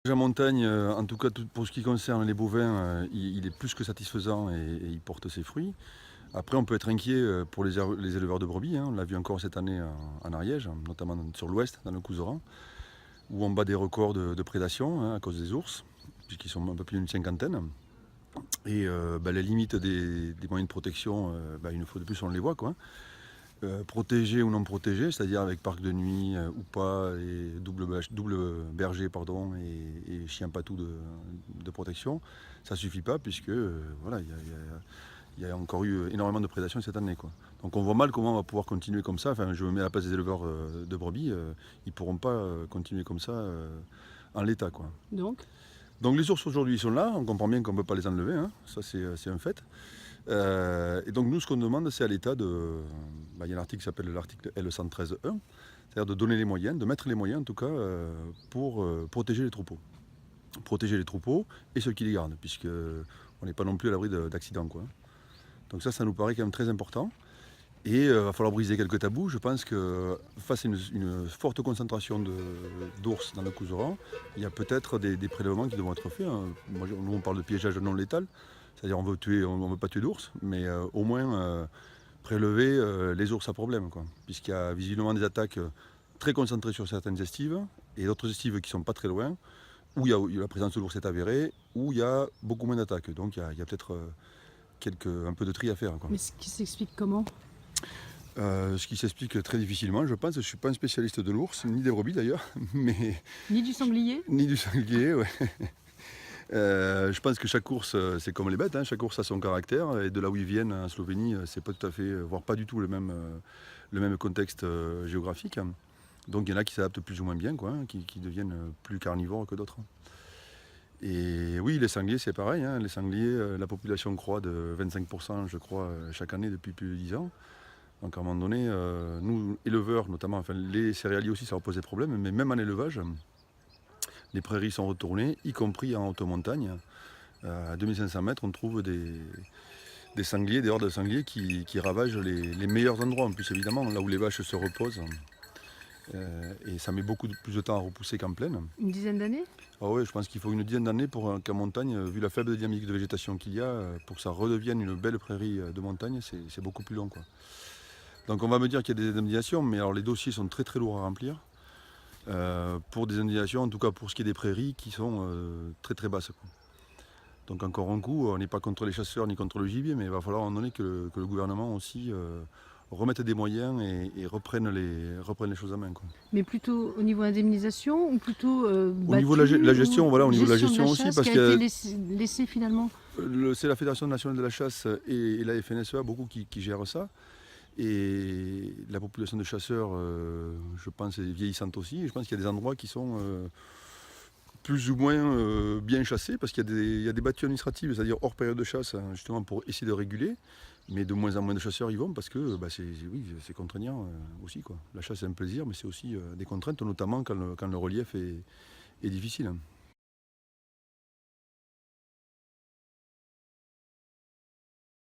La montagne, en tout cas pour ce qui concerne les bovins, il est plus que satisfaisant et il porte ses fruits. Après, on peut être inquiet pour les éleveurs de brebis, hein. On l'a vu encore cette année en Ariège, notamment sur l'ouest, dans le Couserans, où on bat des records de prédation, hein, à cause des ours, puisqu'ils sont un peu plus d'une cinquantaine. Et les limites des moyens de protection, une fois de plus, on les voit, quoi. Protégés ou non protégés, c'est-à-dire avec parc de nuit ou pas, et double berger pardon, et chien patou de protection, ça ne suffit pas puisque voilà, il y a encore eu énormément de prédation cette année, quoi. Donc on voit mal comment on va pouvoir continuer comme ça. Enfin, je me mets à la place des éleveurs de brebis, ils ne pourront pas continuer comme ça en l'état, quoi. Donc les ours aujourd'hui ils sont là, on comprend bien qu'on ne peut pas les enlever, hein. Ça c'est un fait. Et donc nous ce qu'on demande c'est à l'État il y a un article qui s'appelle l'article L113.1, c'est-à-dire de donner les moyens, de mettre les moyens en tout cas pour protéger les troupeaux. Protéger les troupeaux et ceux qui les gardent, puisqu'on n'est pas non plus à l'abri d'accidents, quoi. Donc ça nous paraît quand même très important. Et il va falloir briser quelques tabous. Je pense que face à une forte concentration d'ours dans le Couserans, il y a peut-être des prélèvements qui devront être faits, hein. Nous on parle de piégeage non létal, c'est-à-dire on veut pas tuer d'ours, mais au moins prélever les ours à problème, quoi. Puisqu'il y a visiblement des attaques très concentrées sur certaines estives et d'autres estives qui ne sont pas très loin, où la présence de l'ours est avérée, où il y a beaucoup moins d'attaques. Donc il y a peut-être un peu de tri à faire, quoi. Mais ce qui s'explique comment? Ce qui s'explique très difficilement, je pense. Je ne suis pas un spécialiste de l'ours, ni des brebis d'ailleurs, mais Ni du sanglier? ni du sanglier, ouais. Je pense que chaque ours, c'est comme les bêtes, hein, chaque ours a son caractère, et de là où ils viennent, en Slovénie, c'est pas tout à fait, voire pas du tout le même contexte géographique. Donc il y en a qui s'adaptent plus ou moins bien, quoi, hein, qui deviennent plus carnivores que d'autres. Et oui, les sangliers, c'est pareil, hein. Les sangliers, la population croît de 25%, je crois, chaque année depuis plus de 10 ans. Donc à un moment donné, nous, éleveurs notamment, enfin les céréaliers aussi, ça va poser problème, mais même en élevage, les prairies sont retournées, y compris en haute montagne. À 2500 mètres, on trouve des sangliers, des hordes de sangliers qui ravagent les meilleurs endroits, en plus évidemment, là où les vaches se reposent. Et ça met beaucoup plus de temps à repousser qu'en plaine. Une dizaine d'années? Ah oui, je pense qu'il faut une dizaine d'années pour qu'en montagne, vu la faible dynamique de végétation qu'il y a, pour que ça redevienne une belle prairie de montagne, c'est beaucoup plus long, quoi. Donc on va me dire qu'il y a des indemnisations, mais alors les dossiers sont très très lourds à remplir. Pour des indemnisations, en tout cas pour ce qui est des prairies, qui sont très très basses, quoi. Donc encore un coup, on n'est pas contre les chasseurs ni contre le gibier, mais il va falloir à un moment donné que le gouvernement aussi remette des moyens et reprenne les choses en main, quoi. Mais plutôt au niveau indemnisation ou plutôt Au niveau de la gestion, voilà, au niveau de la gestion aussi, parce qui a que été laissé finalement. c'est la Fédération nationale de la chasse et la FNSEA beaucoup qui gèrent ça. Et la population de chasseurs, je pense, est vieillissante aussi. Et je pense qu'il y a des endroits qui sont plus ou moins bien chassés, parce qu'il y a des battues administratives, c'est-à-dire hors période de chasse, hein, justement pour essayer de réguler. Mais de moins en moins de chasseurs y vont parce que c'est contraignant aussi, quoi. La chasse c'est un plaisir, mais c'est aussi des contraintes, notamment quand le relief est difficile.